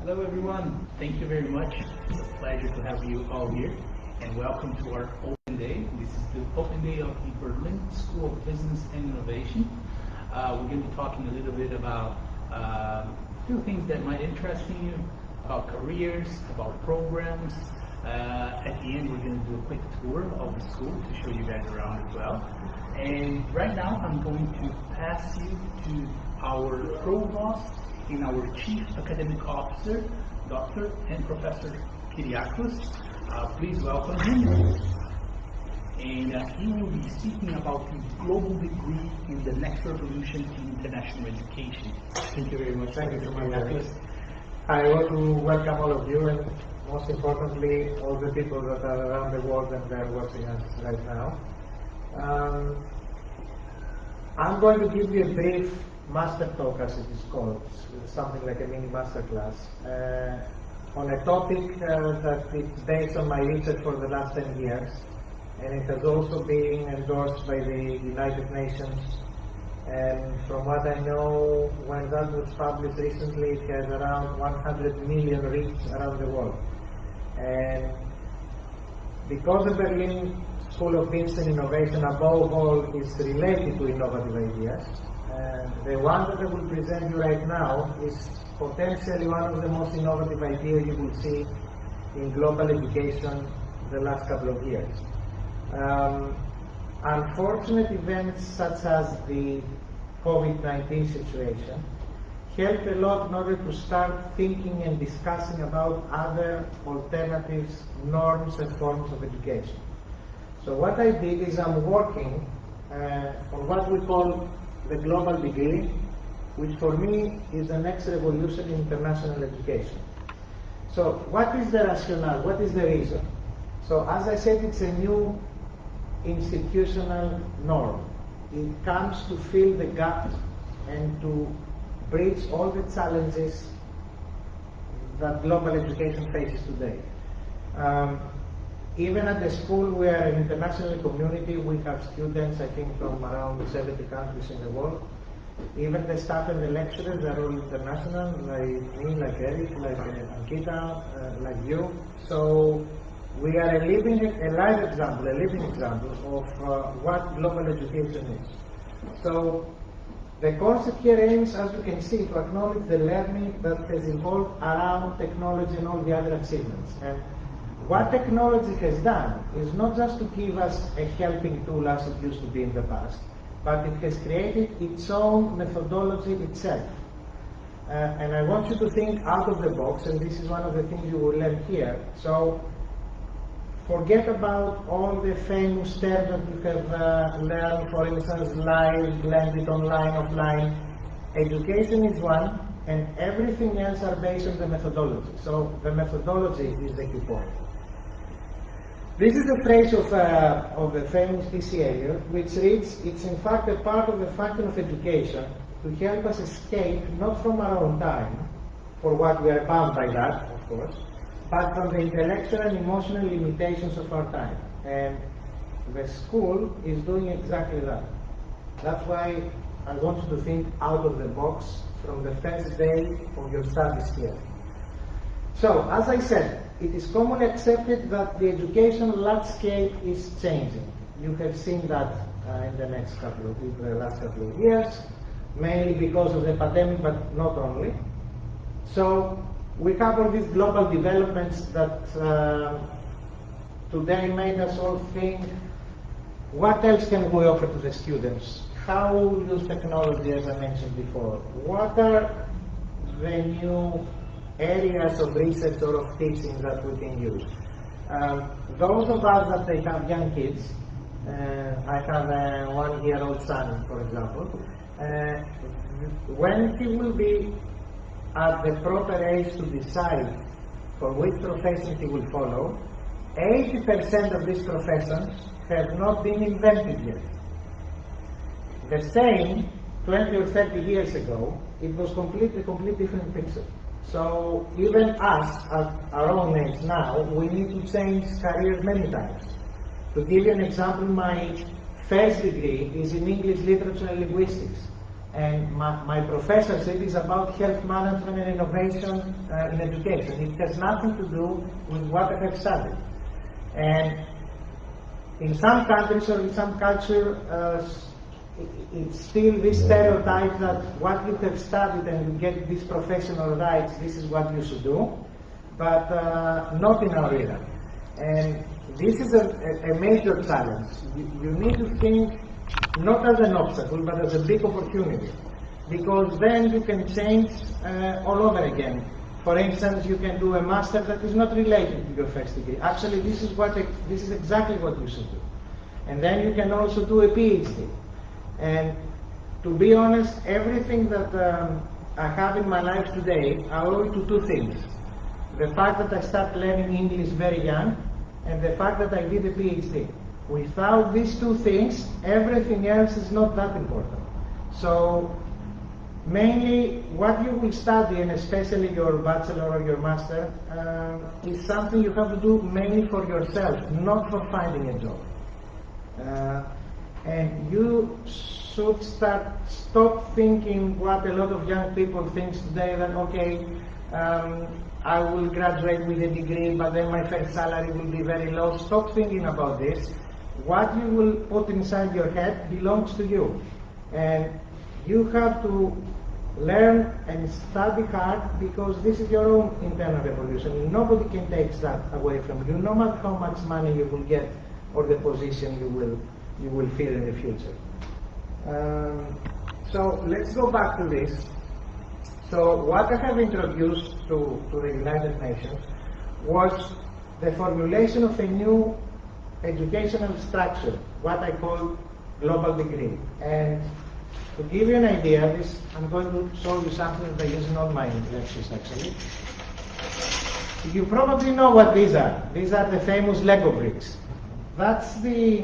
Hello everyone, thank you very much. It's a pleasure to have you all here and welcome to our open day. This is the open day of the Berlin School of Business and Innovation. We're going to be talking a little bit about a few things that might interest you, about careers, about programs. At the end we're going to do a quick tour of the school to show you guys around as well. And right now I'm going to pass you to our Provost and our Chief Academic Officer, Dr. and Professor Kyriakos. Please welcome him. And he will be speaking about the global degree in the next revolution in international education. Thank you very much. Thank you so much. I want to welcome all of you, and most importantly, all the people that are around the world and they're watching us right now. I'm going to give you a brief master talk, as it is called, something like a mini masterclass, on a topic that is based on my research for the last 10 years, and it has also been endorsed by the United Nations. And from what I know, when that was published recently, it has around 100 million reads around the world. And because the Berlin School of Business and Innovation, above all, is related to innovative ideas, the one that I will present you right now is potentially one of the most innovative ideas you will see in global education the last couple of years. Unfortunate events such as the COVID-19 situation helped a lot in order to start thinking and discussing about other alternatives, norms and forms of education. So what I did is I'm working on what we call the global degree, which for me is the next revolution in international education. So what is the rationale? What is the reason? So as I said, it's a new institutional norm. It comes to fill the gap and to bridge all the challenges that global education faces today. Even at the school, we are an international community. We have students, I think, from around 70 countries in the world. Even the staff and the lecturers are all international, like me, like Erik, like Ankita, like you. So we are a living example of what global education is. So the concept here aims, as you can see, to acknowledge the learning that has evolved around technology and all the other achievements. And what technology has done is not just to give us a helping tool as it used to be in the past, but it has created its own methodology itself. And I want you to think out of the box, and this is one of the things you will learn here. So forget about all the famous terms that you have learned, for instance, live, blended, online, offline. Education is one, and everything else are based on the methodology. So the methodology is the key point. This is a phrase of the famous T.C. Eliot, which reads, "It's in fact a part of the function of education to help us escape not from our own time, for what we are bound by that, of course, but from the intellectual and emotional limitations of our time." And the school is doing exactly that. That's why I want you to think out of the box from the first day of your studies here. So, as I said, it is commonly accepted that the educational landscape is changing. You have seen that in the last couple of years, mainly because of the pandemic, but not only. So we have all these global developments that today made us all think, what else can we offer to the students? How use technology, as I mentioned before? What are the new areas of research or of teaching that we can use? Those of us that they have young kids, I have a 1-year-old son, for example, when he will be at the proper age to decide for which profession he will follow, 80% of these professions have not been invented yet. The same 20 or 30 years ago, it was a completely different picture. So even us, at our own age now, we need to change careers many times. To give you an example, my first degree is in English Literature and Linguistics. And my professor said it's about health management and innovation in education. It has nothing to do with what I have studied. And in some countries or in some culture, it's still this stereotype that what you have studied and you get these professional rights, this is what you should do, but not in our era. And this is a major challenge. You need to think not as an obstacle, but as a big opportunity, because then you can change all over again. For instance, you can do a master that is not related to your first degree. Actually, this is exactly what you should do. And then you can also do a PhD. And to be honest, everything that I have in my life today, I owe it to two things. The fact that I started learning English very young, and the fact that I did a PhD. Without these two things, everything else is not that important. So, mainly what you will study, and especially your bachelor or your master, is something you have to do mainly for yourself, not for finding a job. And you should stop thinking what a lot of young people think today, that okay, I will graduate with a degree, but then my first salary will be very low. Stop thinking about this. What you will put inside your head belongs to you. And you have to learn and study hard, because this is your own internal revolution. Nobody can take that away from you, no matter how much money you will get or the position you will fill in the future. So let's go back to this. So what I have introduced to the United Nations was the formulation of a new educational structure, what I call global degree. And to give you an idea, I'm going to show you something that I use in all my lectures actually. You probably know what these are. These are the famous Lego bricks. That's the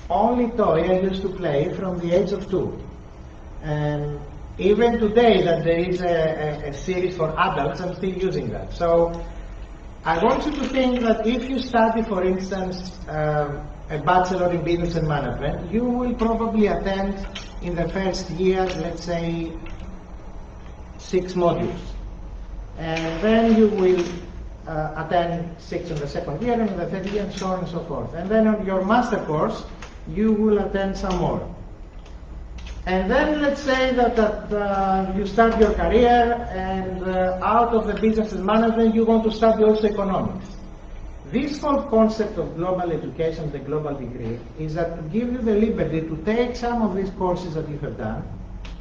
only toy I used to play from the age of 2. And even today that there is a series for adults, I'm still using that. So I want you to think that if you study, for instance, a bachelor in business and management, you will probably attend in the first year, let's say, 6 modules. And then you will attend 6 in the second year, and in the third year, and so on and so forth. And then on your master course, you will attend some more. And then let's say that you start your career, and out of the business and management you want to study also economics. This whole concept of global education, the global degree, is that to give you the liberty to take some of these courses that you have done,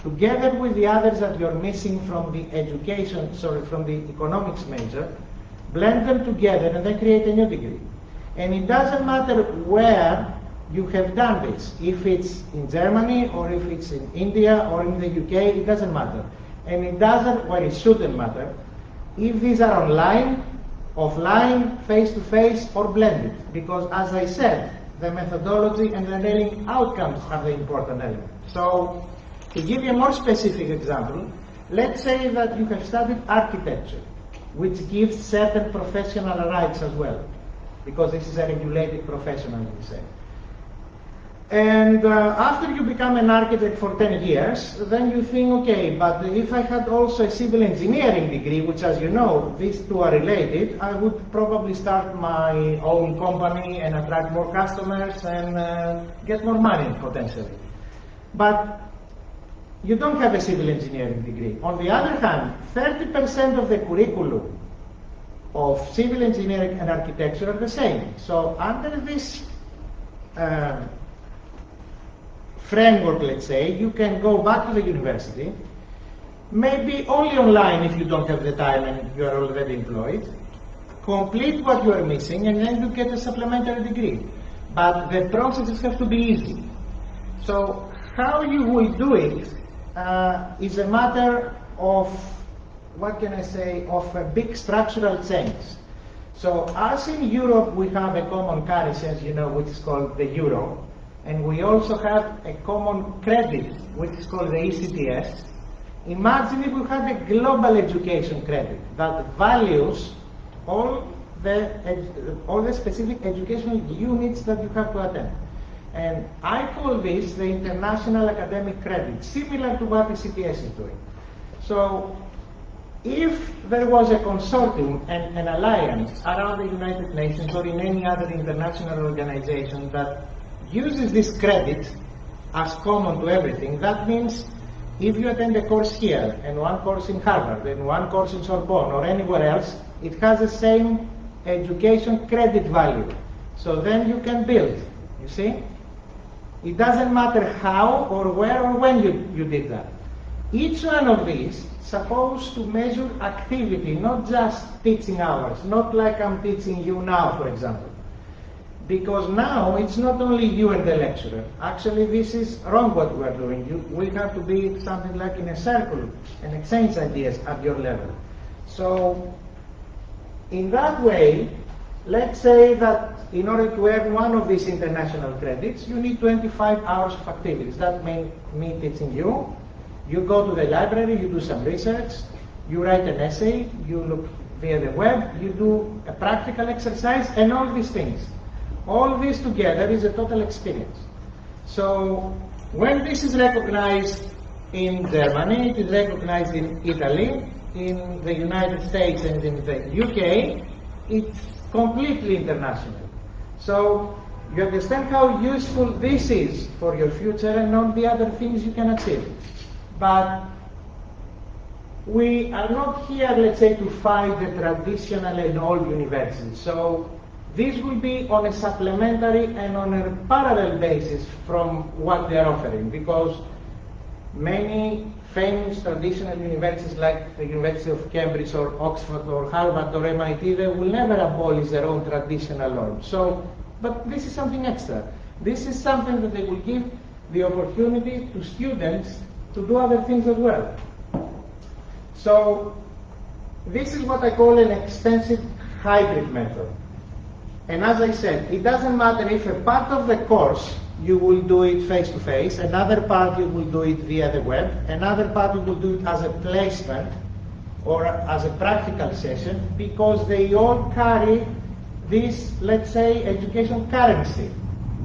together with the others that you're missing from the from the economics major, blend them together and then create a new degree. And it doesn't matter where you have done this. If it's in Germany, or if it's in India, or in the UK, it doesn't matter. And it doesn't, well, it shouldn't matter, if these are online, offline, face-to-face, or blended. Because as I said, the methodology and the learning outcomes are the important element. So, to give you a more specific example, let's say that you have studied architecture, which gives certain professional rights as well, because this is a regulated profession, as we say. And after you become an architect for 10 years, then you think, okay, but if I had also a civil engineering degree, which, as you know, these two are related, I would probably start my own company and attract more customers and get more money, potentially. But you don't have a civil engineering degree. On the other hand, 30% of the curriculum of civil engineering and architecture are the same. So under this framework, let's say, you can go back to the university, maybe only online if you don't have the time and you are already employed, complete what you are missing, and then you get a supplementary degree. But the processes have to be easy. So how you will do it is a matter of, what can I say, of a big structural change. So as in Europe we have a common currency, as you know, which is called the euro, and we also have a common credit, which is called the ECTS. Imagine if we had a global education credit that values all the specific educational units that you have to attend. And I call this the international academic credit, similar to what the CTS is doing. So if there was a consortium and an alliance around the United Nations or in any other international organization that uses this credit as common to everything, that means if you attend a course here and one course in Harvard and one course in Sorbonne or anywhere else, it has the same education credit value. So then you can build, you see? It doesn't matter how or where or when you did that. Each one of these supposed to measure activity, not just teaching hours, not like I'm teaching you now, for example. Because now it's not only you and the lecturer. Actually, this is wrong what we are doing. We have to be something like in a circle and exchange ideas at your level. So in that way, let's say that in order to earn one of these international credits, you need 25 hours of activities. That means me teaching you. You go to the library, you do some research, you write an essay, you look via the web, you do a practical exercise, and all these things. All this together is a total experience. So when this is recognized in Germany, it is recognized in Italy, in the United States and in the UK, it's completely international. So you understand how useful this is for your future and all the other things you can achieve. But we are not here, let's say, to fight the traditional and old universities. So this will be on a supplementary and on a parallel basis from what they are offering, because many famous traditional universities like the University of Cambridge or Oxford or Harvard or MIT, they will never abolish their own traditional norms. So, but this is something extra. This is something that they will give the opportunity to students to do other things as well. So this is what I call an extensive hybrid method. And as I said, it doesn't matter if a part of the course you will do it face-to-face, another part you will do it via the web, another part you will do it as a placement or as a practical session, because they all carry this, let's say, education currency.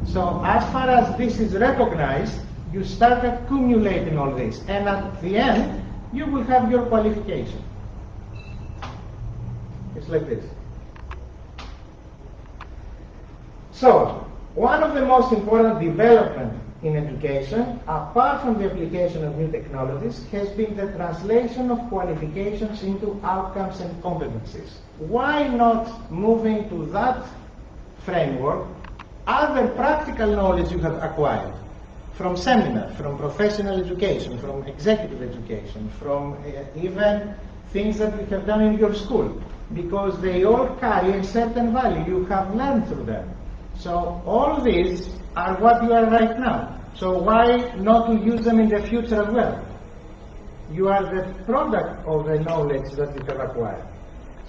So as far as this is recognized, you start accumulating all this, and at the end, you will have your qualification. It's like this. So, one of the most important developments in education, apart from the application of new technologies, has been the translation of qualifications into outcomes and competencies. Why not moving to that framework other practical knowledge you have acquired from seminars, from professional education, from executive education, from even things that you have done in your school, because they all carry a certain value you have learned through them. So all these are what you are right now. So why not to use them in the future as well? You are the product of the knowledge that you have acquired.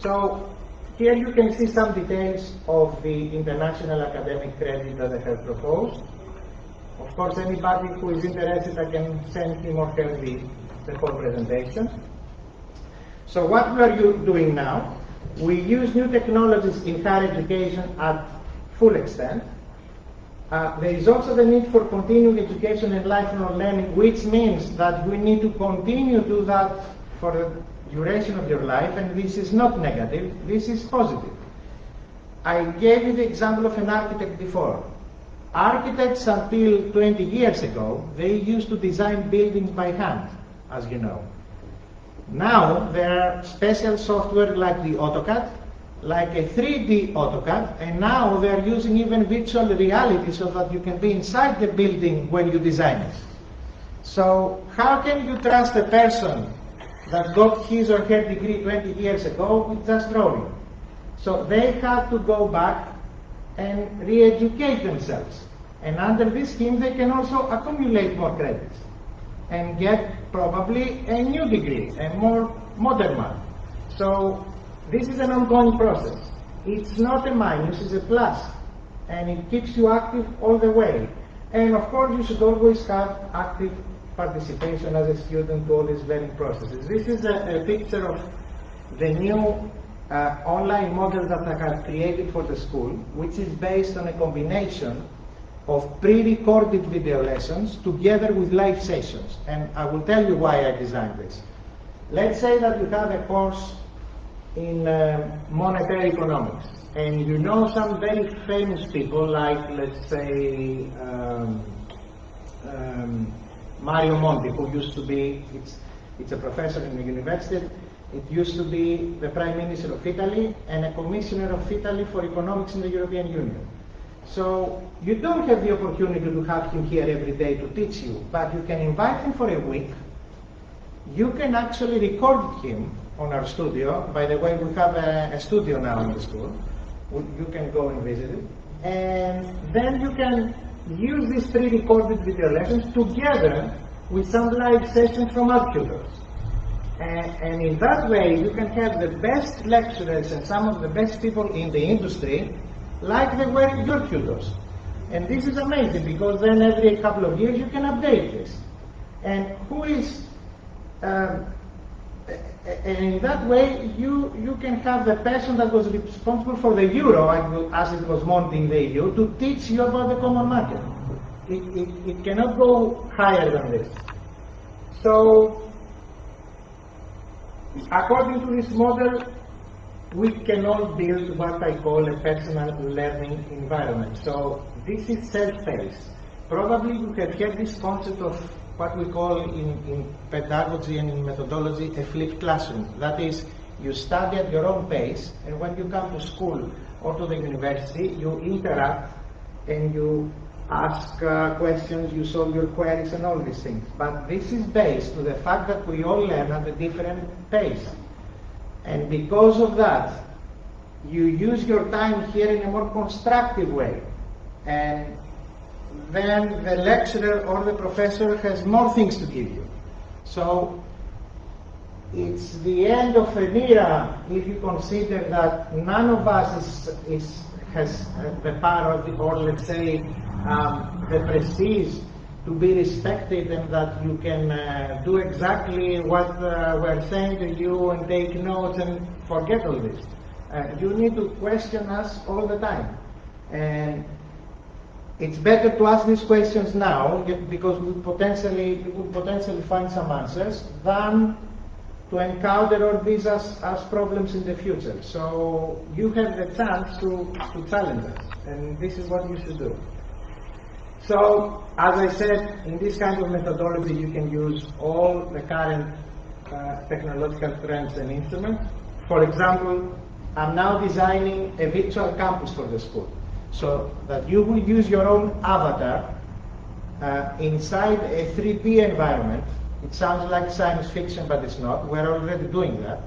So here you can see some details of the international academic credit that I have proposed. Of course, anybody who is interested, I can send him or her the whole presentation. So what we are doing now, we use new technologies in higher education at full extent. There is also the need for continuing education and lifelong learning, which means that we need to continue to do that for the duration of your life, and this is not negative, this is positive. I gave you the example of an architect before. Architects until 20 years ago, they used to design buildings by hand, as you know. Now there are special software like the AutoCAD, like a 3D AutoCAD, and now they are using even virtual reality so that you can be inside the building when you design it. So how can you trust a person that got his or her degree 20 years ago with just drawing? So they have to go back and re-educate themselves. And under this scheme they can also accumulate more credits and get probably a new degree, a more modern one. So this is an ongoing process. It's not a minus, it's a plus. And it keeps you active all the way. And of course you should always have active participation as a student to all these learning processes. This is a picture of the new online model that I have created for the school, which is based on a combination of pre-recorded video lessons together with live sessions. And I will tell you why I designed this. Let's say that you have a course in monetary economics, and you know some very famous people like, let's say, Mario Monti, who used to be, it's a professor in the university. It used to be the Prime Minister of Italy and a Commissioner of Italy for Economics in the European Union. So you don't have the opportunity to have him here every day to teach you, but you can invite him for a week. You can actually record him on our studio. By the way, we have a studio now in the school. You can go and visit it. And then you can use these pre-recorded video lessons together with some live sessions from our tutors. And in that way, you can have the best lecturers and some of the best people in the industry like they were your tutors. And this is amazing, because then every couple of years you can update this. And who is, and in that way you can have the person that was responsible for the euro, as it was Monty in the EU, to teach you about the common market. It cannot go higher than this. So, according to this model, we can all build what I call a personal learning environment. So this is self-paced. Probably you have heard this concept of what we call in pedagogy and in methodology a flipped classroom. That is, you study at your own pace, and when you come to school or to the university, you interact and you ask questions, you solve your queries and all these things. But this is based on the fact that we all learn at a different pace. And because of that, you use your time here in a more constructive way. And then the lecturer or the professor has more things to give you. So it's the end of an era if you consider that none of us has the power or let's say the prestige to be respected, and that you can do exactly what we're saying to you and take notes and forget all this. You need to question us all the time. And it's better to ask these questions now, because you will potentially find some answers, than to encounter all these as problems in the future. So you have the chance to challenge us, and this is what you should do. So, as I said, in this kind of methodology you can use all the current technological trends and instruments. For example, I'm now designing a virtual campus for the school, so that you will use your own avatar inside a 3D environment. It sounds like science fiction, but it's not. We're already doing that.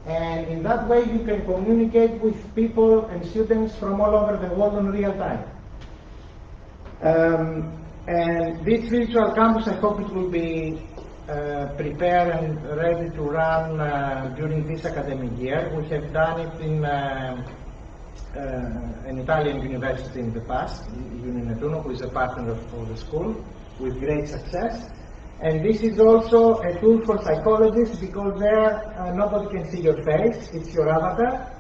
And in that way you can communicate with people and students from all over the world in real time. And this virtual campus, I hope it will be prepared and ready to run during this academic year. We have done it in an Italian university in the past, Nettuno, who is a partner of the school, with great success. And this is also a tool for psychologists, because there nobody can see your face, it's your avatar.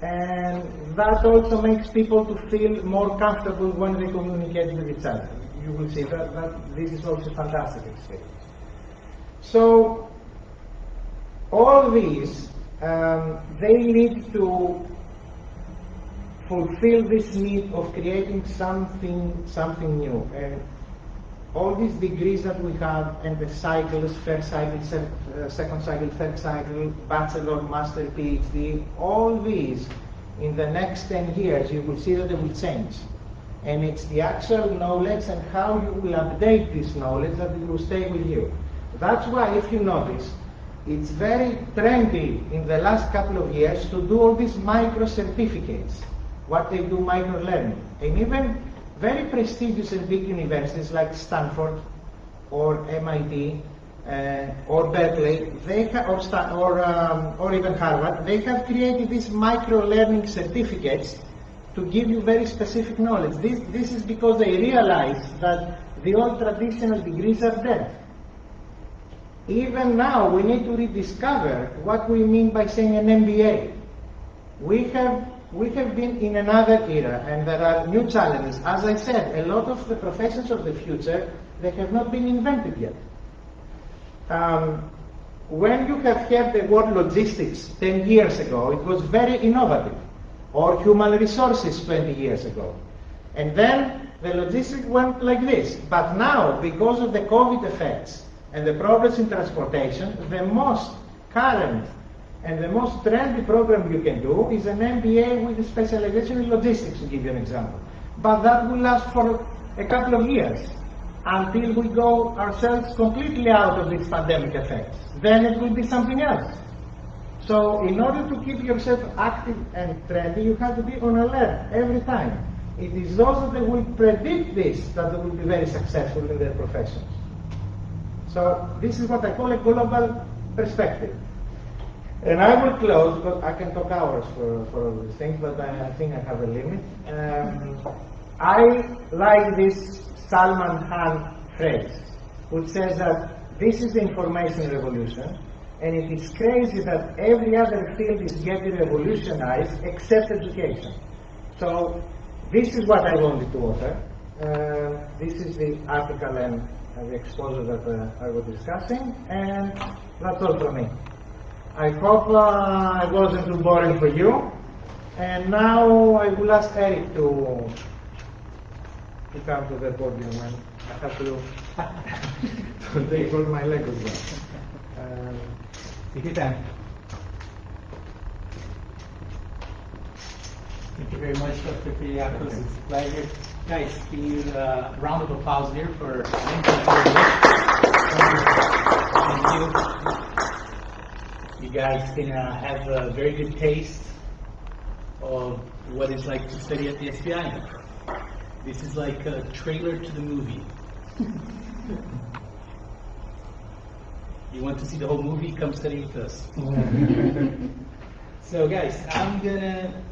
And that also makes people to feel more comfortable when they communicate with each other. You will see that this is also a fantastic experience. So all these, they need to fulfill this need of creating something new. And all these degrees that we have, and the cycles, first cycle, second cycle, third cycle, bachelor, master, PhD, all these, in the next 10 years, you will see that they will change. And it's the actual knowledge and how you will update this knowledge that it will stay with you. That's why, if you notice, it's very trendy in the last couple of years to do all these micro certificates, what they do micro learning. And even very prestigious and big universities like Stanford or MIT or Berkeley, or even Harvard, they have created these micro-learning certificates to give you very specific knowledge. This is because they realize that the old traditional degrees are dead. Even now, we need to rediscover what we mean by saying an MBA. We have we have been in another era, and there are new challenges. As I said, a lot of the professions of the future, they have not been invented yet. When you have heard the word logistics 10 years ago, it was very innovative, or human resources 20 years ago. And then the logistics went like this. But now, because of the COVID effects and the progress in transportation, the most current and the most trendy program you can do is an MBA with a specialization in logistics, to give you an example. But that will last for a couple of years until we go ourselves completely out of these pandemic effects. Then it will be something else. So in order to keep yourself active and trendy, you have to be on alert every time. It is those that will predict this that will be very successful in their professions. So this is what I call a global perspective. And I will close, because I can talk hours for all these things, but I think I have a limit. I like this Salman Khan phrase, which says that this is the information revolution, and it is crazy that every other field is getting revolutionized except education. So this is what I wanted to offer. This is the article and the exposure that I was discussing, and that's all for me. I hope I wasn't too boring for you. And now I will ask Erik to come to the podium, and I have to take all my Legos down. Take your time. Thank you very much, Dr. Kyriakos. It's a pleasure. Guys, can you round of applause here for thank you very much. Thank you. You guys can have a very good taste of what it's like to study at the BSBI. This is like a trailer to the movie. You want to see the whole movie? Come study with us. So guys, I'm gonna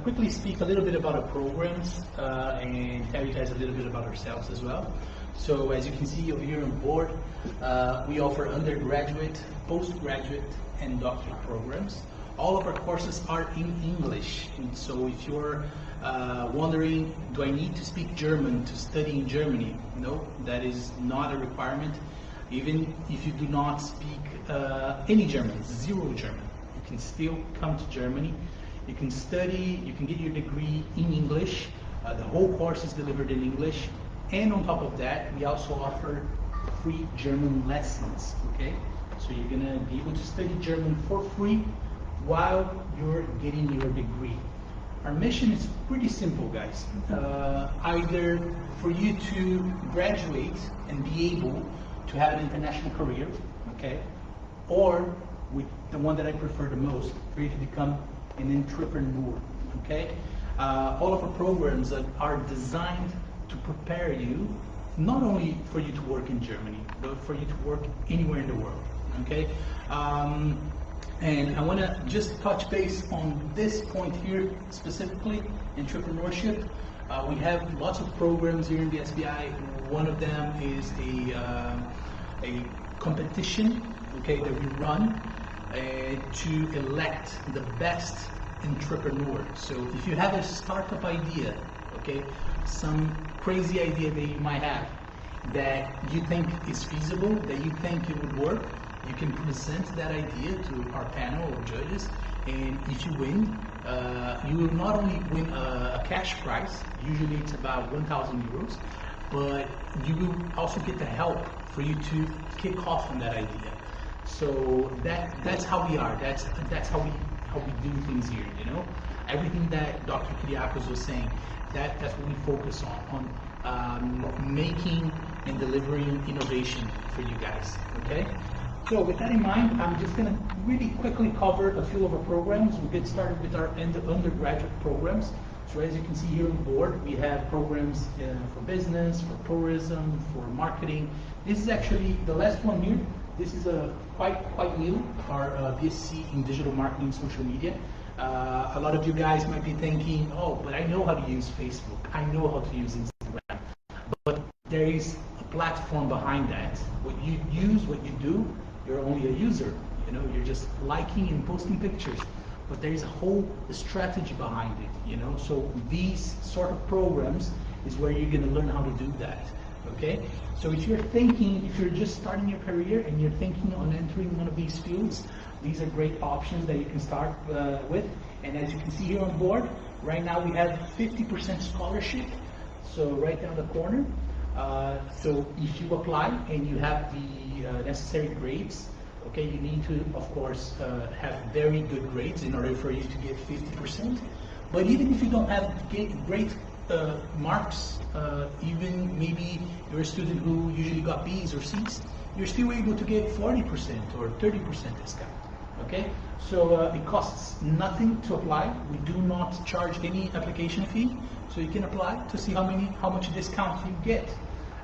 quickly speak a little bit about our programs and tell you guys a little bit about ourselves as well. So as you can see over here on board, we offer undergraduate, postgraduate, and doctorate programs. All of our courses are in English. And so if you're wondering, do I need to speak German to study in Germany? No, that is not a requirement. Even if you do not speak any German, zero German, you can still come to Germany. You can study, you can get your degree in English. The whole course is delivered in English. And on top of that, we also offer free German lessons, okay? So you're gonna be able to study German for free while you're getting your degree. Our mission is pretty simple, guys. Either for you to graduate and be able to have an international career, okay? Or with the one that I prefer the most, for you to become an entrepreneur, okay? All of our programs are designed to prepare you, not only for you to work in Germany, but for you to work anywhere in the world, okay? And I want to just touch base on this point here specifically, entrepreneurship. We have lots of programs here in the SBI. One of them is a competition, okay, that we run to elect the best entrepreneur. So if you have a startup idea, okay, some crazy idea that you might have that you think is feasible, that you think it would work, you can present that idea to our panel of judges, and if you win, you will not only win a cash prize, usually it's about 1,000 euros, but you will also get the help for you to kick off on that idea. So that's how we are. That's how we do things here. You know, everything that Dr. Kyriakos was saying, that's what we focus on making and delivering innovation for you guys. Okay. So with that in mind, I'm just going to really quickly cover a few of our programs. We'll get started with our undergraduate programs. So as you can see here on board, we have programs for business, for tourism, for marketing. This is actually the last one here. This is quite new, our BSc in digital marketing, social media. A lot of you guys might be thinking, oh, but I know how to use Facebook. I know how to use Instagram. But there is a platform behind that. What you use, what you do, you're only a user. You know, you're just liking and posting pictures. but there is a whole strategy behind it, you know. So these sort of programs is where you're going to learn how to do that. Okay, so if you're just starting your career and you're thinking on entering one of these fields, these are great options that you can start with. And as you can see here on board, right now we have 50% scholarship, so right down the corner. So if you apply and you have the necessary grades, okay, you need to, of course, have very good grades in order for you to get 50%. But even if you don't have great marks, even maybe you're a student who usually got B's or C's, you're still able to get 40% or 30% discount. Okay, so it costs nothing to apply. We do not charge any application fee, so you can apply to see how much discount you get.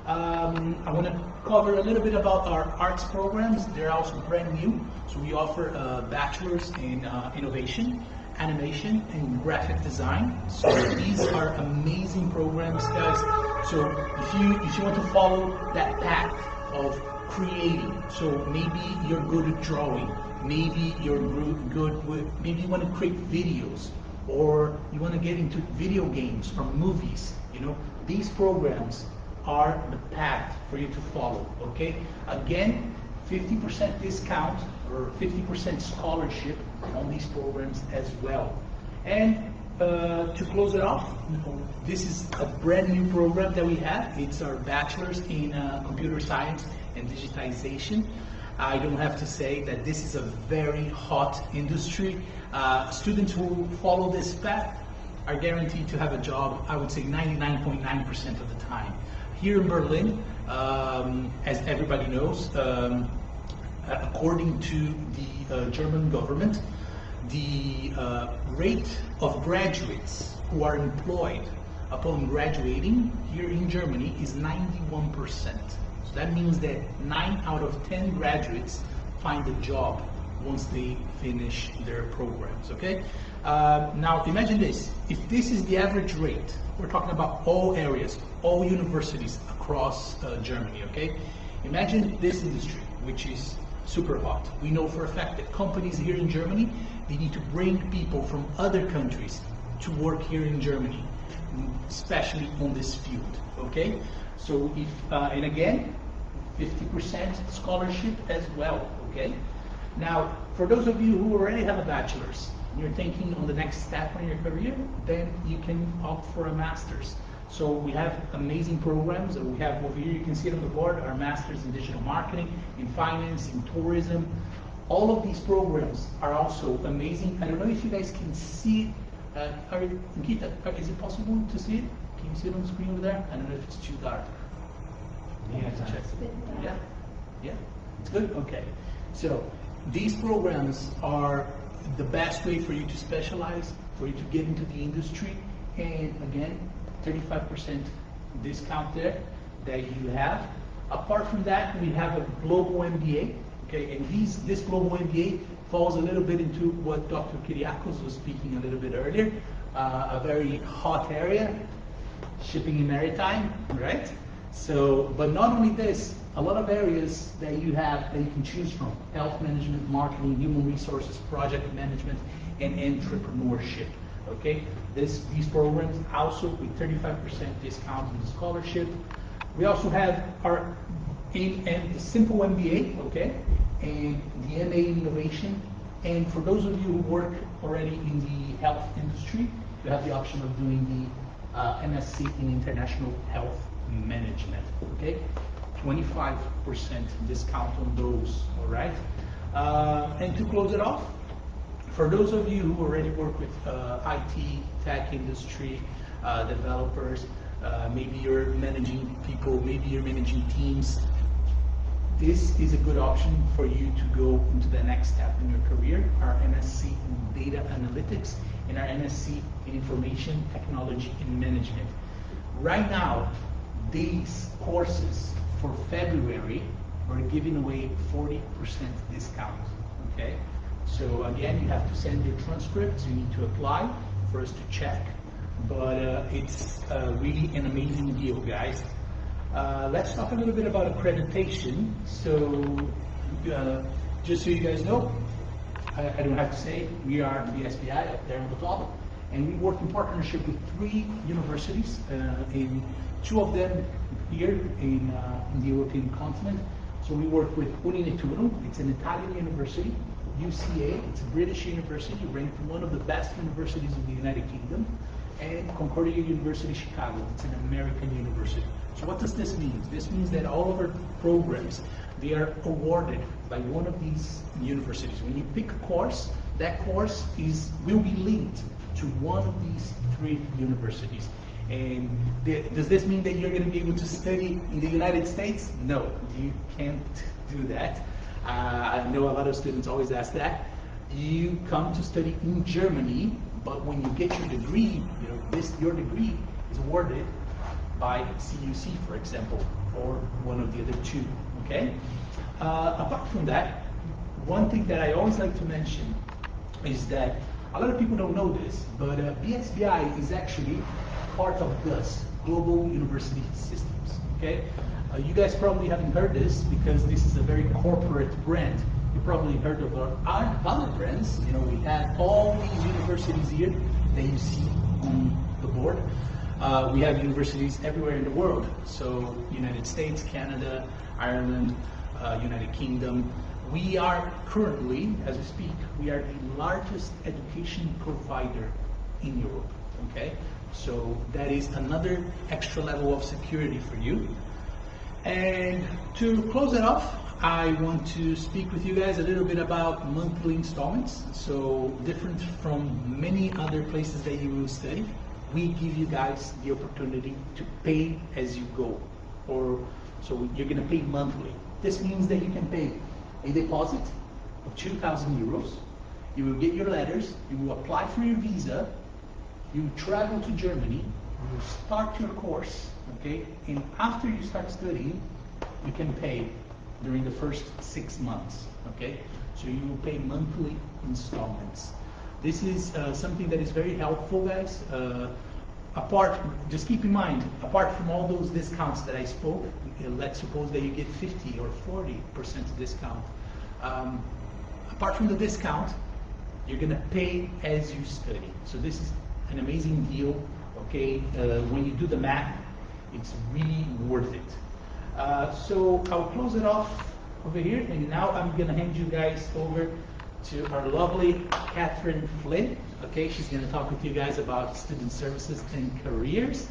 I want to cover a little bit about our arts programs. They're also brand new, so we offer bachelors in innovation, animation, and graphic design. So these are amazing programs, guys. So if you want to follow that path of creating, so maybe you're good at drawing, maybe you're good with, maybe you want to create videos, or you want to get into video games or movies, you know, these programs are the path for you to follow, okay? Again, 50% discount or 50% scholarship on these programs as well. And to close it off, this is a brand new program that we have. It's our bachelors in computer science and digitization. I don't have to say that this is a very hot industry. Students who follow this path are guaranteed to have a job, I would say 99.9% of the time. Here in Berlin, as everybody knows, according to the German government, the rate of graduates who are employed upon graduating here in Germany is 91%. So that means that 9 out of 10 graduates find a job once they finish their programs, okay? Now imagine this, if this is the average rate, we're talking about all areas, all universities across Germany, okay? Imagine this industry, which is super hot. We know for a fact that companies here in Germany, they need to bring people from other countries to work here in Germany, especially on this field, okay? So if, and again, 50% scholarship as well, okay? Now, for those of you who already have a bachelor's, you're thinking on the next step in your career, then you can opt for a master's. So we have amazing programs that we have over here. You can see it on the board, our masters in digital marketing, in finance, in tourism. All of these programs are also amazing. I don't know if you guys can see it. Nikita, is it possible to see it? Can you see it on the screen over there? I don't know if it's too dark. Yeah? Yeah? It's good? Okay. So these programs are the best way for you to specialize, for you to get into the industry, and again, 35% discount there that you have. Apart from that, we have a global MBA, okay, and this global MBA falls a little bit into what Dr. Kyriakos was speaking a little bit earlier, a very hot area, shipping and maritime, right? So, but not only this, a lot of areas that you have that you can choose from: health management, marketing, human resources, project management, and entrepreneurship. Okay, these programs also with 35% discount on the scholarship. We also have our the simple MBA, okay, and the MA in innovation. And for those of you who work already in the health industry, you have the option of doing the MSc in international health management. Okay, 25% discount on those. All right, and to close it off, for those of you who already work with IT, tech industry, developers, maybe you're managing people, maybe you're managing teams, this is a good option for you to go into the next step in your career, our MSc in Data Analytics and our MSc in Information Technology and Management. Right now, these courses for February, we're giving away 40% discount, okay? So again, you have to send your transcripts, you need to apply for us to check, but it's really an amazing deal, guys. Let's talk a little bit about accreditation. So just so you guys know, I don't have to say, we are BSBI up there on the top, and we work in partnership with 3 universities, in 2 of them here in the European continent. So we work with Uninetuno, it's an Italian university, UCA, it's a British university, ranked one of the best universities in the United Kingdom, and Concordia University Chicago, it's an American university. So what does this mean? This means that all of our programs, they are awarded by one of these universities. When you pick a course, that course will be linked to one of these 3 universities. And does this mean that you're going to be able to study in the United States? No, you can't do that. I know a lot of students always ask that. You come to study in Germany, but when you get your degree, your degree is awarded by CUC, for example, or one of the other 2. Okay. Apart from that, one thing that I always like to mention is that a lot of people don't know this, but BSBI is actually part of GUS, Global University Systems. Okay, you guys probably haven't heard this because this is a very corporate brand. You probably heard of our other brands. We have all these universities here that you see on the board. We have universities everywhere in the world. So United States, Canada, Ireland, United Kingdom. We are currently, as we speak, we are the largest education provider in Europe. Okay, so that is another extra level of security for you. And to close it off, I want to speak with you guys a little bit about monthly installments. So different from many other places that you will study, we give you guys the opportunity to pay as you go. So you're going to pay monthly. This means that you can pay a deposit of 2,000 euros. You will get your letters, you will apply for your visa, you will travel to Germany, you will start your course, okay? And after you start studying, you can pay during the first 6 months, okay? So you will pay monthly installments. This is something that is very helpful, guys. Just keep in mind, apart from all those discounts that I spoke, let's suppose that you get 50 or 40% discount. Apart from the discount, you're gonna pay as you study. So this is an amazing deal, okay? When you do the math, it's really worth it. So I'll close it off over here, and now I'm gonna hand you guys over to our lovely Catherine Flynn. Okay, she's gonna talk with you guys about student services and careers.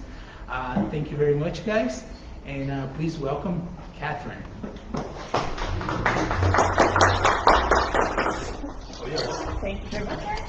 Thank you very much, guys, and please welcome Catherine. Thank you very much, Erik.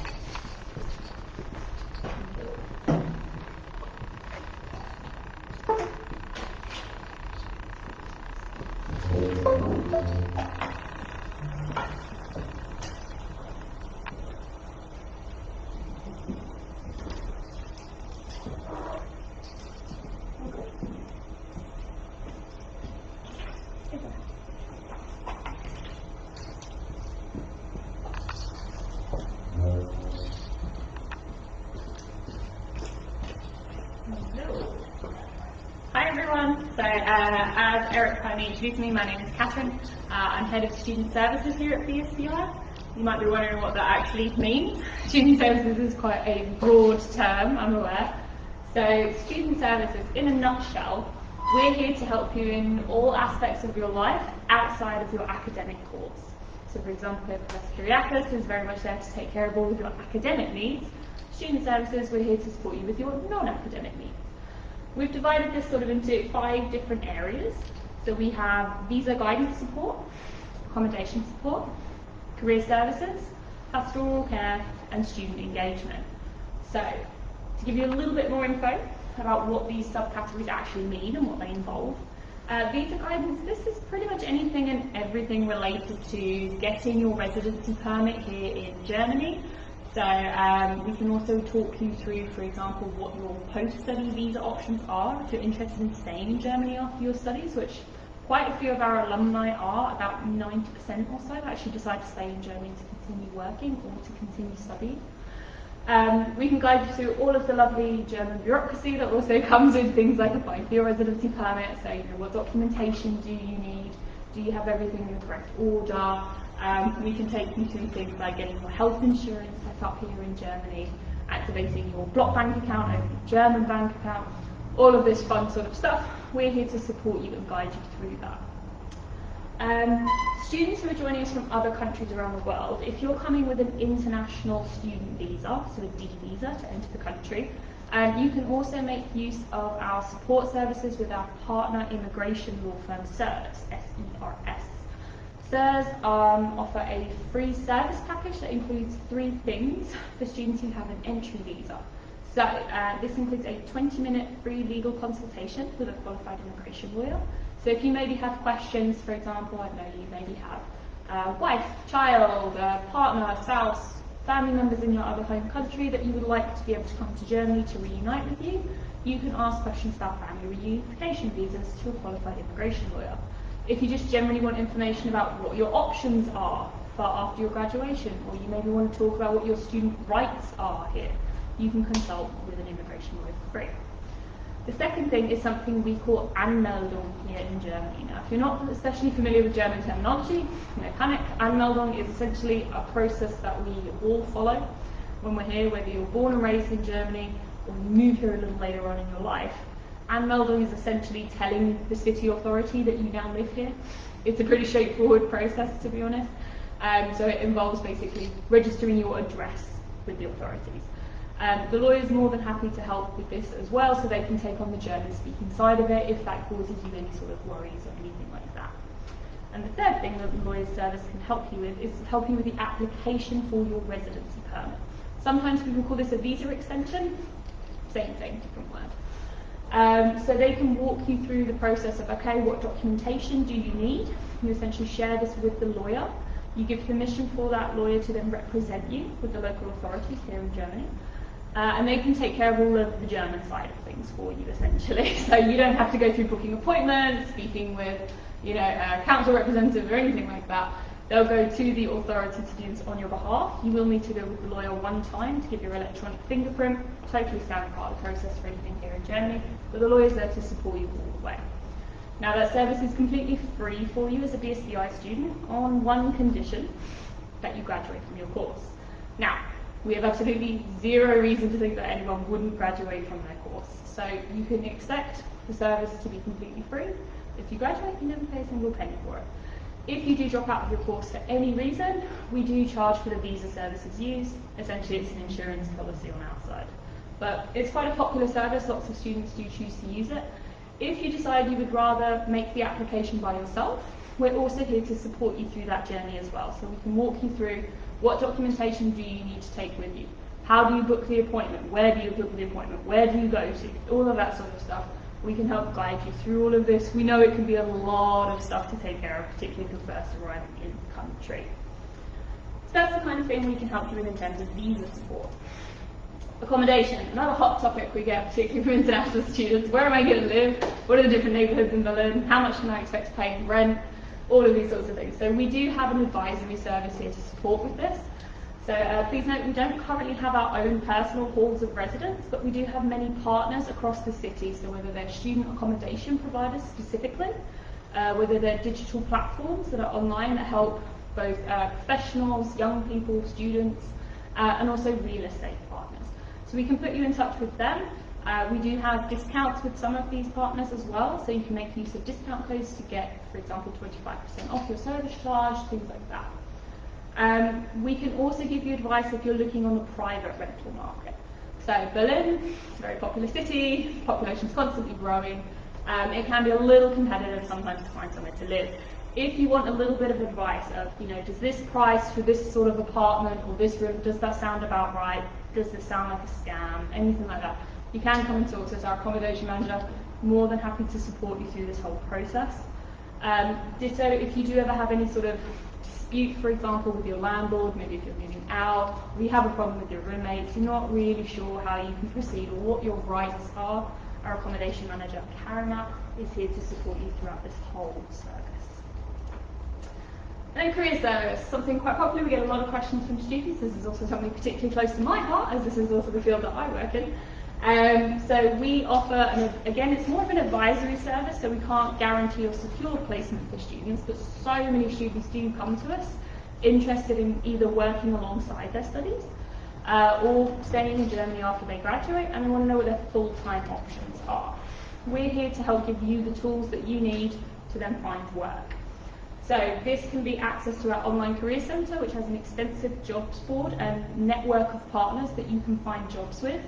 Hi everyone. So as Erik kindly introduced me, my name is Catherine. I'm head of student services here at BSBI. You might be wondering what that actually means. Student services is quite a broad term, I'm aware. So student services, in a nutshell, we're here to help you in all aspects of your life outside of your academic course. So for example, if Professor Kyriakos is very much there to take care of all of your academic needs, student services, we're here to support you with your non-academic needs. We've divided this sort of into 5 different areas. So we have visa guidance support, accommodation support, career services, pastoral care, and student engagement. So to give you a little bit more info about what these subcategories actually mean and what they involve, visa guidance, this is pretty much anything and everything related to getting your residency permit here in Germany. So we can also talk you through, for example, what your post-study visa options are if you're interested in staying in Germany after your studies, which quite a few of our alumni are, about 90% or so, actually decide to stay in Germany to continue working or to continue studying. We can guide you through all of the lovely German bureaucracy that also comes with things like applying for your residency permit. So, what documentation do you need? Do you have everything in the correct order? We can take you through things like getting your health insurance set up here in Germany, activating your block bank account, opening a German bank account, all of this fun sort of stuff. We're here to support you and guide you through that. Students who are joining us from other countries around the world, if you're coming with an international student visa, so a D visa to enter the country, you can also make use of our support services with our partner immigration law firm SERS, S-E-R-S. SERS offer a free service package that includes 3 things for students who have an entry visa. So this includes a 20-minute free legal consultation with a qualified immigration lawyer. So if you maybe have questions, for example, I don't know, you maybe have a wife, child, partner, spouse, family members in your other home country that you would like to be able to come to Germany to reunite with you, you can ask questions about family reunification visas to a qualified immigration lawyer. If you just generally want information about what your options are for after your graduation, or you maybe want to talk about what your student rights are here, you can consult with an immigration lawyer for free. The second thing is something we call Anmeldung here in Germany. Now, if you're not especially familiar with German terminology, no panic. Anmeldung is essentially a process that we all follow when we're here, whether you're born and raised in Germany or you move here a little later on in your life. Anmeldung is essentially telling the city authority that you now live here. It's a pretty straightforward process, to be honest. So it involves basically registering your address with the authorities. The lawyer is more than happy to help with this as well, so they can take on the German-speaking side of it if that causes you any sort of worries or anything like that. And the third thing that the lawyer's service can help you with is help you with the application for your residency permit. Sometimes people call this a visa extension. Same thing, different word. So they can walk you through the process of, okay, what documentation do you need? You essentially share this with the lawyer. You give permission for that lawyer to then represent you with the local authorities here in Germany. And they can take care of all of the German side of things for you, essentially. So you don't have to go through booking appointments, speaking with, a council representative or anything like that. They'll go to the authority to do this on your behalf. You will need to go with the lawyer one time to give your electronic fingerprint. Totally standard part of the process for anything here in Germany. But the lawyer's there to support you all the way. Now, that service is completely free for you as a BSBI student on one condition, that you graduate from your course. Now, we have absolutely zero reason to think that anyone wouldn't graduate from their course. So you can expect the service to be completely free. If you graduate, you never pay a single penny for it. If you do drop out of your course for any reason, we do charge for the visa services used. Essentially, it's an insurance policy on our side. But it's quite a popular service. Lots of students do choose to use it. If you decide you would rather make the application by yourself, we're also here to support you through that journey as well. So we can walk you through what documentation do you need to take with you? How do you book the appointment? Where do you book the appointment? Where do you go to? All of that sort of stuff. We can help guide you through all of this. We know it can be a lot of stuff to take care of, particularly if you're first arriving in the country. So that's the kind of thing we can help you with in terms of visa support. Accommodation, another hot topic we get, particularly from international students. Where am I going to live? What are the different neighbourhoods in Berlin? How much can I expect to pay in rent? All of these sorts of things. So we do have an advisory service here to support with this. So please note, we don't currently have our own personal halls of residence, but we do have many partners across the city. So whether they're student accommodation providers specifically, whether they're digital platforms that are online that help both professionals, young people, students, and also real estate partners. So we can put you in touch with them. We do have discounts with some of these partners as well, so you can make use of discount codes to get, for example, 25% off your service charge, things like that. We can also give you advice if you're looking on the private rental market. So Berlin, it's a very popular city, population's constantly growing. It can be a little competitive sometimes to find somewhere to live. If you want a little bit of advice of, does this price for this sort of apartment or this room, does that sound about right? Does this sound like a scam? Anything like that. You can come and talk to us, our accommodation manager, more than happy to support you through this whole process. Ditto, if you do ever have any sort of dispute, for example, with your landlord, maybe if you're moving out, or you have a problem with your roommates, you're not really sure how you can proceed or what your rights are, our accommodation manager, Karima, is here to support you throughout this whole service. And then career service, something quite popular. We get a lot of questions from students. This is also something particularly close to my heart, as this is also the field that I work in. So we offer, again, it's more of an advisory service, so we can't guarantee or secure placement for students, but so many students do come to us interested in either working alongside their studies or staying in Germany after they graduate, and they want to know what their full-time options are. We're here to help give you the tools that you need to then find work. So this can be access to our online career centre, which has an extensive jobs board and network of partners that you can find jobs with,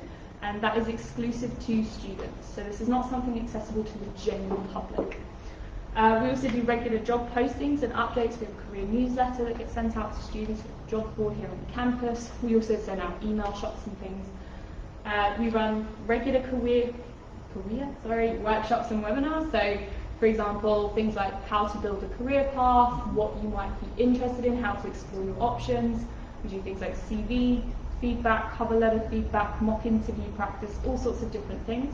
and that is exclusive to students. So this is not something accessible to the general public. We also do regular job postings and updates. We have a career newsletter that gets sent out to students with a job board here on the campus. We also send out email shots and things. We run regular workshops and webinars. So, for example, things like how to build a career path, what you might be interested in, how to explore your options. We do things like CV feedback, cover letter feedback, mock interview practice, all sorts of different things.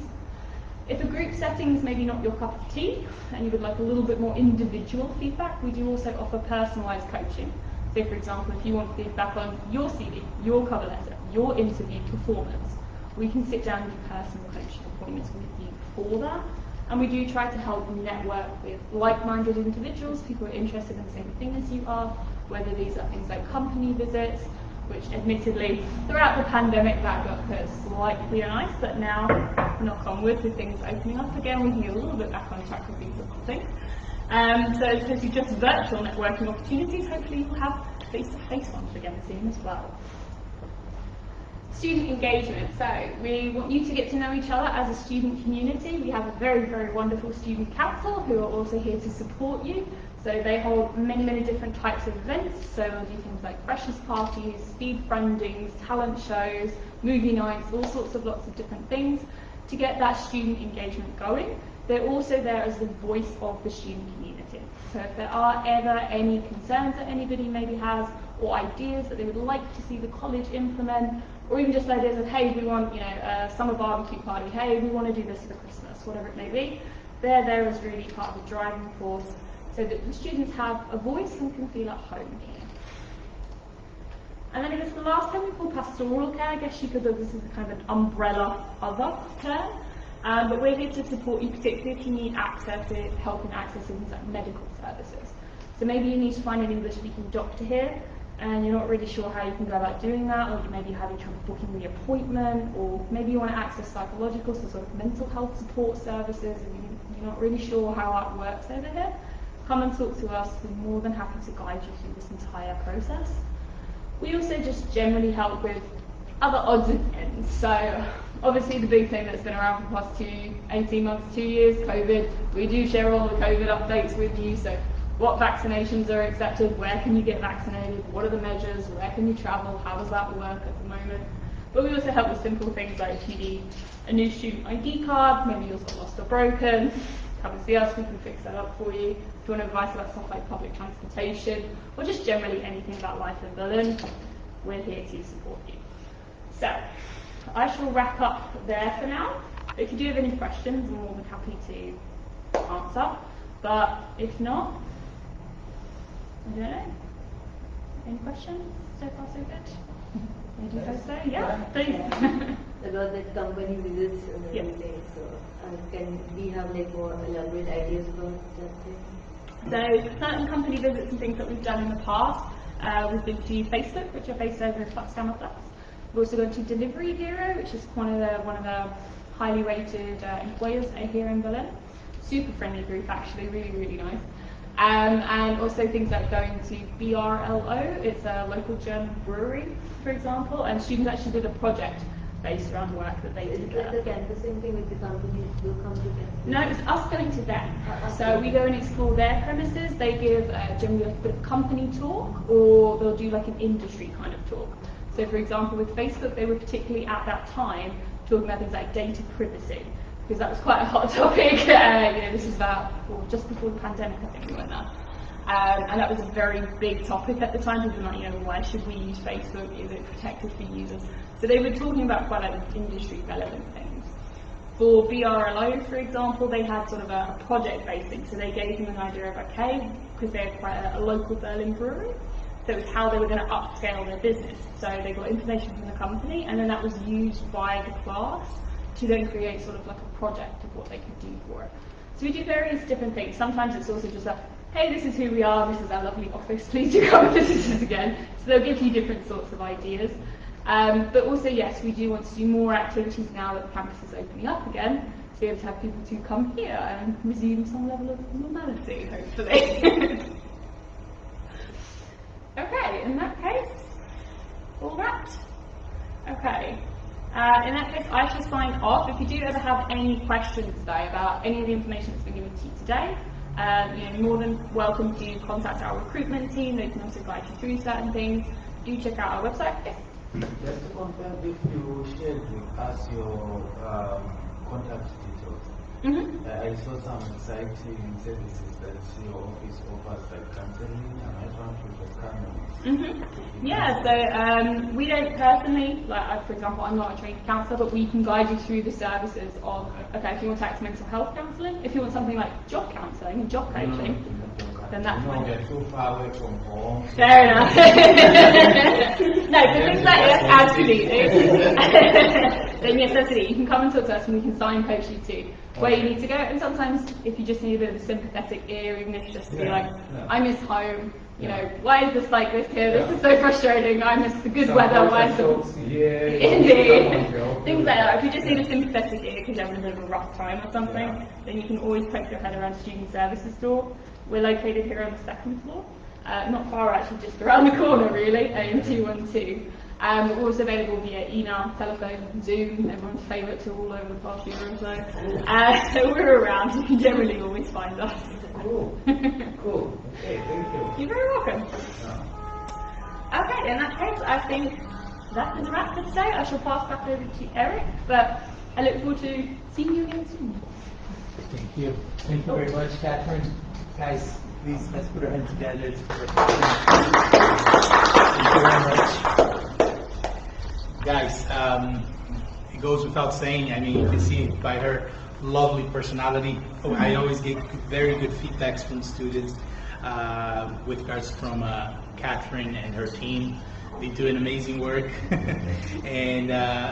If a group setting is maybe not your cup of tea and you would like a little bit more individual feedback, we do also offer personalised coaching. So for example, if you want feedback on your CV, your cover letter, your interview performance, we can sit down and do personal coaching appointments with you for that. And we do try to help network with like-minded individuals, people who are interested in the same thing as you are, whether these are things like company visits, which admittedly, throughout the pandemic, that got put slightly on ice, but now, knock on wood, with things opening up again, we can get a little bit back on track with these sorts of things. So as opposed to just virtual networking opportunities, hopefully you'll have face-to-face ones again soon as well. Student engagement. So we want you to get to know each other as a student community. We have a very, very wonderful student council who are also here to support you. So they hold many, many different types of events. So they'll do things like freshers parties, speed friendings, talent shows, movie nights, all sorts of lots of different things to get that student engagement going. They're also there as the voice of the student community. So if there are ever any concerns that anybody maybe has, or ideas that they would like to see the college implement, or even just ideas of, hey, we want, a summer barbecue party, hey, we want to do this for Christmas, whatever it may be, they're there as really part of the driving force, so that the students have a voice and can feel at home here. And then I guess the last term we call Pastoral Care. I guess you could look, this is kind of an umbrella other term, but we're here to support you, particularly if you need help in accessing things like medical services. So maybe you need to find an English-speaking doctor here, and you're not really sure how you can go about doing that, or maybe you're having trouble booking the appointment, or maybe you want to access psychological, so sort of mental health support services, and you're not really sure how that works over here. Come and talk to us. We're more than happy to guide you through this entire process. We also just generally help with other odds and ends. So obviously the big thing that's been around for the past 18 months, 2 years, COVID. We do share all the COVID updates with you. So what vaccinations are accepted, where can you get vaccinated, what are the measures, where can you travel, how does that work at the moment. But we also help with simple things like if you need a new student ID card, maybe yours got lost or broken, come and see us, we can fix that up for you. If you want advice about stuff like public transportation, or just generally anything about life in Berlin, we're here to support you. So, I shall wrap up there for now. If you do have any questions, I'm more than happy to answer. But if not, I don't know. Any questions? So far so good? I do hope so. Yeah, please. About the company visits and everything, so can we have like more elaborate ideas about that thing? So certain company visits and things that we've done in the past, we've been to Facebook, which are based over in Potsdamer Platz. We've also gone to Delivery Hero, which is one of the highly rated employers here in Berlin. Super friendly group actually, really, really nice. And also things like going to BRLO, it's a local German brewery, for example, and students actually did a project based around work that they did there. Again, the same thing with the companies will come to them? No, it's us going to them. So we go and explore their premises. They give generally a bit of company talk, or they'll do like an industry kind of talk. So for example, with Facebook, they were particularly at that time talking about things like data privacy, because that was quite a hot topic. This is just before the pandemic, I think we went there. And that was a very big topic at the time. People were like, why should we use Facebook? Is it protected for users? So they were talking about quite like industry relevant things. For BRLO, for example, they had sort of a project-based thing. So they gave them an idea of, okay, because they're quite a local Berlin brewery, so it was how they were going to upscale their business. So they got information from the company, and then that was used by the class to then create sort of like a project of what they could do for it. So we do various different things. Sometimes it's also just hey, this is who we are, this is our lovely office, please do come and visit us again. So they'll give you different sorts of ideas. But also, yes, we do want to do more activities now that the campus is opening up again, to be able to have people to come here and resume some level of normality, hopefully. Okay, in that case, all wrapped? Okay. In that case, I shall sign off. If you do ever have any questions today about any of the information that's been given to you today, you're more than welcome to contact our recruitment team. They can also guide you through certain things. Do check out our website. Yes. Just to confirm, if you shared with us your contact details, I saw some exciting services that your office offers, like counseling, and I want to just come on. Yeah, so we don't personally, like for example, I'm not a trained counsellor, but we can guide you through the services of, okay, if you want to access mental health counselling, if you want something like job counselling and job coaching, then that's fine. You're too far away from home. Fair enough. No, for things like that, absolutely. Then yes, absolutely. You can come and talk to us and we can signpost you to where you need to go. And sometimes if you just need a bit of a sympathetic ear, even if just to be like, I miss home, you know, why is this like this here? This is so frustrating. I miss the good weather. Why is Indeed. Things like that. If you just need a sympathetic ear because you're having a bit of a rough time or something, then you can always poke your head around Student Services door. We're located here on the 2nd floor. Not far actually, just around the corner really, AM212. We're also available via email, telephone, Zoom, everyone's favourite tool all over the past year or so. So we're around, you can generally always find us. Cool. Cool. Okay, thank you. You're very welcome. Okay, in that case, I think that is a wrap for today. I shall pass back over to Erik, but I look forward to seeing you again soon. Thank you. Thank you very much, Catherine. Guys, please, let's put our hands together. Thank you very much. Guys, it goes without saying, I mean, you can see by her lovely personality. I always get very good feedbacks from students with regards from Catherine and her team. They do an amazing work. And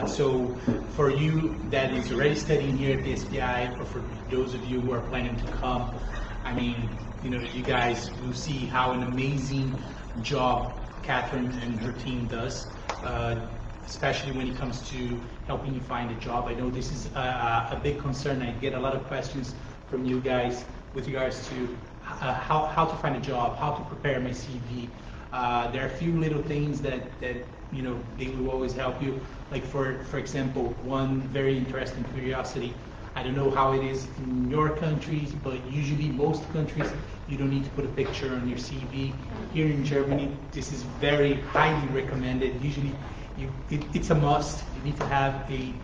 so for you that is already studying here at BSBI, or for those of you who are planning to come, I mean, you know, you guys will see how an amazing job Catherine and her team does. Especially when it comes to helping you find a job. I know this is a big concern. I get a lot of questions from you guys with regards to how to find a job, how to prepare my CV. There are a few little things that you know, they will always help you. Like for example, one very interesting curiosity. I don't know how it is in your countries, but usually most countries you don't need to put a picture on your CV. Here in Germany, this is very highly recommended. Usually it's a must. You need to have a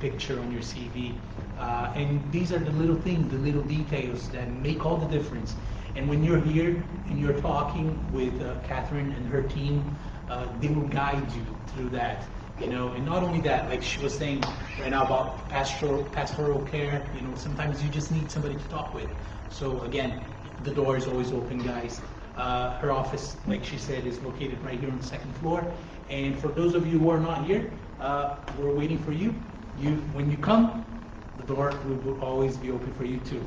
picture on your CV. And these are the little things, the little details that make all the difference. And when you're here and you're talking with Catherine and her team, they will guide you through that. You know, and not only that, like she was saying right now about pastoral care, you know, sometimes you just need somebody to talk with. So again, the door is always open, guys. Her office, like she said, is located right here on the 2nd floor. And for those of you who are not here, we're waiting for you. When you come, the door will always be open for you too.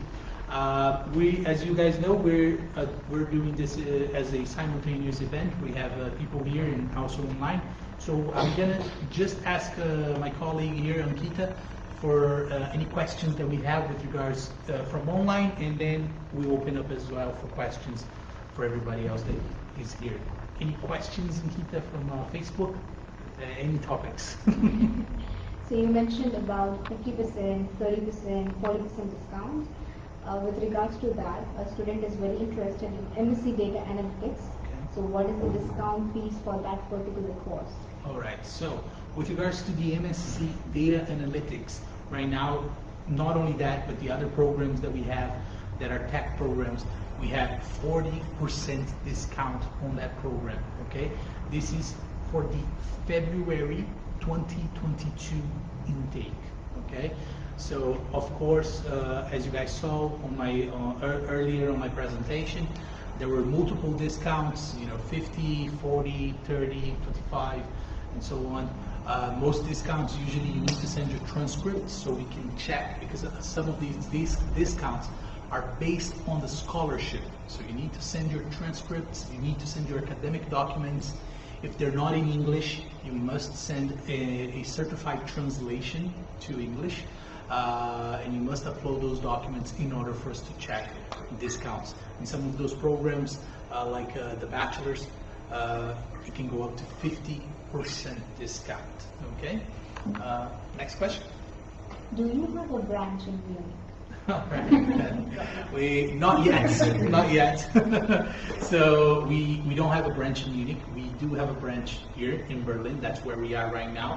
As you guys know, we're doing this as a simultaneous event. We have people here and also online. So I'm gonna just ask my colleague here, Ankita, for any questions that we have with regards from online, and then we open up as well for questions for everybody else that is here. Any questions, Ankita, from Facebook? Any topics? So you mentioned about 50%, 30%, 40% discount. With regards to that, a student is very interested in MSc Data Analytics. So what is the discount piece for that particular course? All right, so with regards to the MSc Data Analytics, right now, not only that, but the other programs that we have that are tech programs, we have 40% discount on that program, okay? This is for the February 2022 intake, okay? So, of course, as you guys saw on my earlier on my presentation, there were multiple discounts, you know, 50, 40, 30, 25, and so on. Most discounts, usually you need to send your transcripts so we can check, because some of these discounts are based on the scholarship. So you need to send your transcripts, you need to send your academic documents. If they're not in English, you must send a certified translation to English, and you must upload those documents in order for us to check discounts. In some of those programs, like the bachelors, it can go up to 50% discount. Okay. Next question. Do you have a branch in Munich? Not yet. So we don't have a branch in Munich. We do have a branch here in Berlin. That's where we are right now.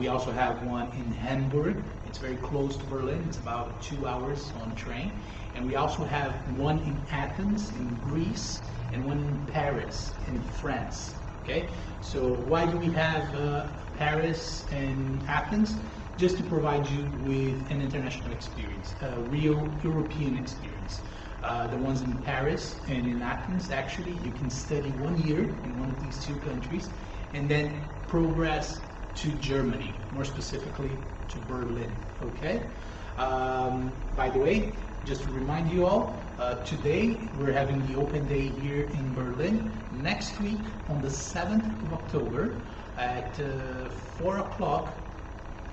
We also have one in Hamburg. It's very close to Berlin. It's about 2 hours on train. And we also have one in Athens in Greece and one in Paris in France. Okay. So why do we have Paris and Athens? Just to provide you with an international experience, a real European experience. The ones in Paris and in Athens, actually, you can study 1 year in one of these two countries and then progress to Germany, more specifically to Berlin, okay? By the way, just to remind you all, today we're having the open day here in Berlin. Next week, on the 7th of October, at 4 o'clock,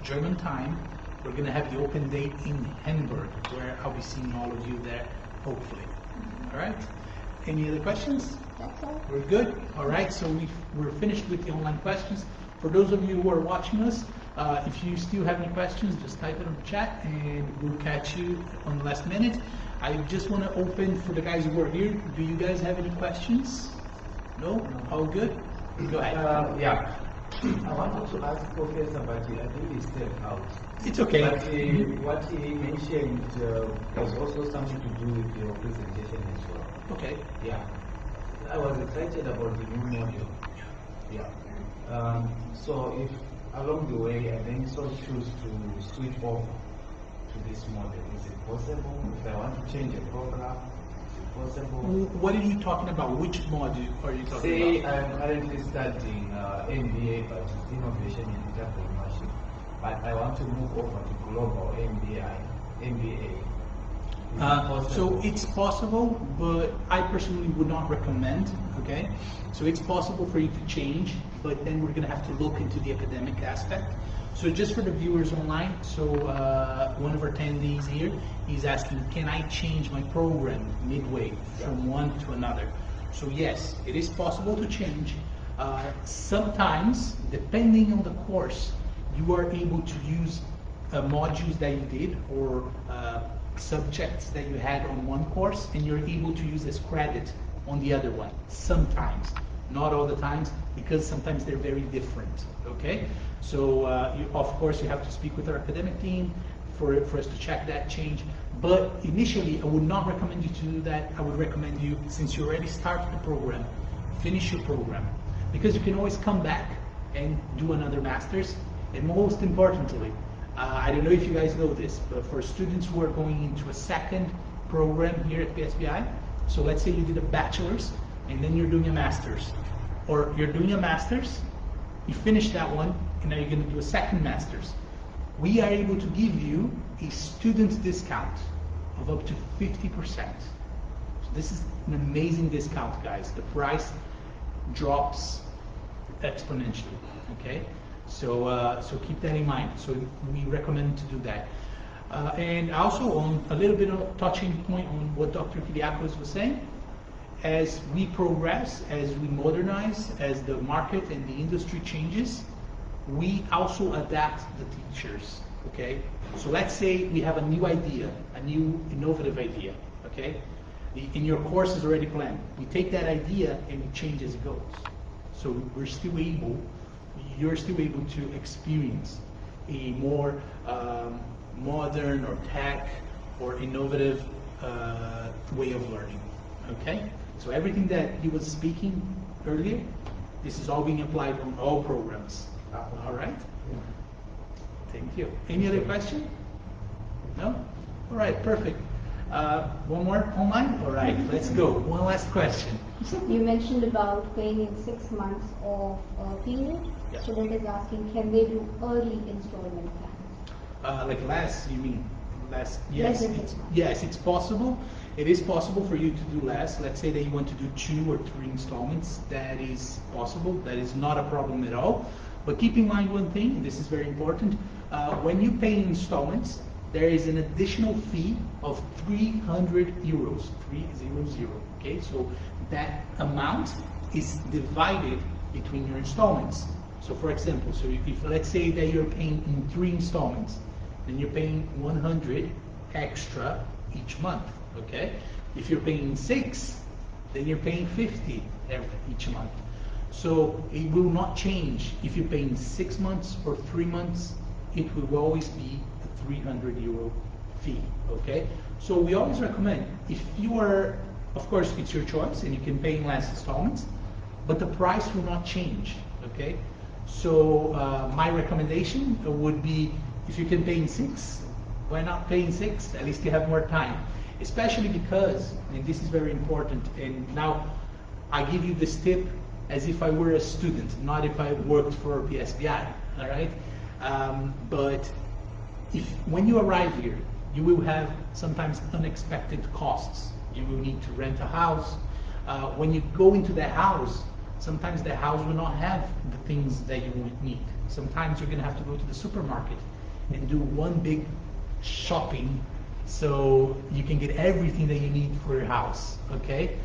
German time, we're going to have the open day in Hamburg, where I'll be seeing all of you there, hopefully. All right? Any other questions? That's all. We're good? All right, so we're finished with the online questions. For those of you who are watching us, if you still have any questions, just type it in the chat, and we'll catch you on the last minute. I just want to open for the guys who are here. Do you guys have any questions? No? All good? Go ahead. Yeah. I wanted to ask Professor, but I think he stepped out. It's okay. But what he mentioned has also something to do with your presentation as well. Okay. Yeah. I was excited about the new module. Yeah. So if along the way I then so choose to switch over to this model, is it possible? If I want to change a program, is it possible? What are you talking about? Which module are you talking Say about? I'm currently studying MBA, but it's innovation in entrepreneurship. But I want to move over to global MBA. So it's possible, but I personally would not recommend, okay? So it's possible for you to change, but then we're going to have to look into the academic aspect. So just for the viewers online, so one of our attendees here, he's asking, can I change my program midway from one to another? So yes, it is possible to change. Sometimes, depending on the course, you are able to use modules that you did or subjects that you had on one course, and you're able to use as credit on the other one. Sometimes, not all the times, because sometimes they're very different. Okay, so of course you have to speak with our academic team for us to check that change. But initially, I would not recommend you to do that. I would recommend you, since you already started the program, finish your program, because you can always come back and do another master's. And most importantly, I don't know if you guys know this, but for students who are going into a second program here at BSBI, so let's say you did a bachelor's and then you're doing a master's, or you're doing a master's, you finish that one, and now you're going to do a second master's. We are able to give you a student discount of up to 50%. So this is an amazing discount, guys. The price drops exponentially, okay? So keep that in mind. So we recommend to do that. And also on a little bit of touching point on what Dr. Kyriakos was saying, as we progress, as we modernize, as the market and the industry changes, we also adapt the teachers, okay? So let's say we have a new idea, a new innovative idea, okay? In your course is already planned. We take that idea and we change as it goes. So you're still able to experience a more modern or tech or innovative way of learning, okay? So everything that he was speaking earlier, this is all being applied on all programs, all right? Thank you. Any other question? No? All right, perfect. One more online? All right, let's go. One last question. You mentioned about paying in 6 months of period. Yeah. Student is asking, can they do early installment plans? Like last, you mean? less. Less than it's, 6 months. yes, it's possible. It is possible for you to do less. Let's say that you want to do 2 or 3 installments. That is possible. That is not a problem at all. But keep in mind one thing, this is very important. When you pay installments, there is an additional fee of 300 euros, 300. Okay, so that amount is divided between your installments. So for example, so if let's say that you're paying in 3 installments, then you're paying 100 extra each month. Okay, if you're paying 6, then you're paying 50 each month. So it will not change if you're paying 6 months or 3 months. It will always be a 300 euro fee. Okay, so we always recommend, if you are, of course it's your choice and you can pay in less installments, but the price will not change. Okay, so my recommendation would be, if you can pay in 6, why not pay in 6? At least you have more time. Especially because, and this is very important, and now I give you this tip as if I were a student, not if I worked for BSBI, all right? But when you arrive here, you will have sometimes unexpected costs. You will need to rent a house. When you go into the house, sometimes the house will not have the things that you would need. Sometimes you're gonna have to go to the supermarket and do one big shopping so you can get everything that you need for your house, okay?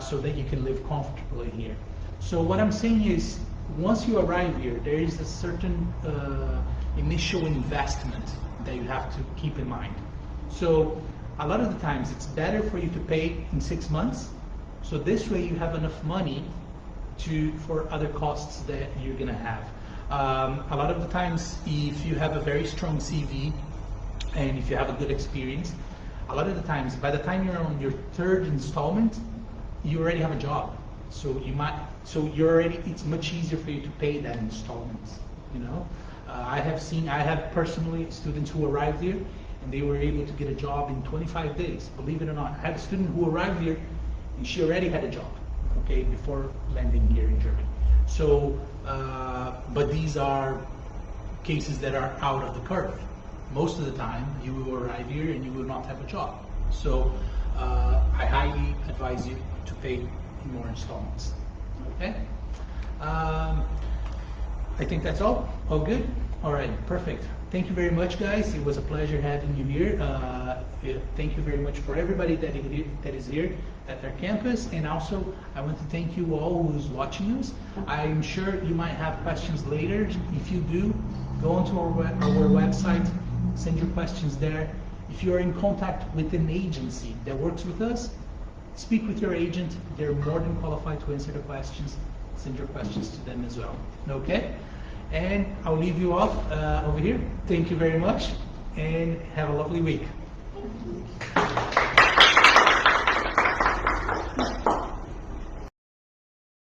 So that you can live comfortably here. So what I'm saying is, once you arrive here, there is a certain initial investment that you have to keep in mind. So a lot of the times it's better for you to pay in 6 months, so this way you have enough money for other costs that you're gonna have. A lot of the times, if you have a very strong CV and if you have a good experience, a lot of the times, by the time you're on your 3rd installment, you already have a job. So it's much easier for you to pay that installments, you know? I have personally students who arrived here and they were able to get a job in 25 days, believe it or not. I had a student who arrived here and she already had a job, okay, before landing here in Germany. So, but these are cases that are out of the curve. Most of the time, you will arrive here and you will not have a job. So, I highly advise you to pay in more installments. Okay? I think that's all. All good? All right, perfect. Thank you very much, guys. It was a pleasure having you here. Thank you very much for everybody that is here at our campus. And also, I want to thank you all who's watching us. I'm sure you might have questions later. If you do, go onto our website, send your questions there. If you're in contact with an agency that works with us, speak with your agent. They're more than qualified to answer the questions. Send your questions to them as well. Okay? And I'll leave you off over here. Thank you very much, and have a lovely week.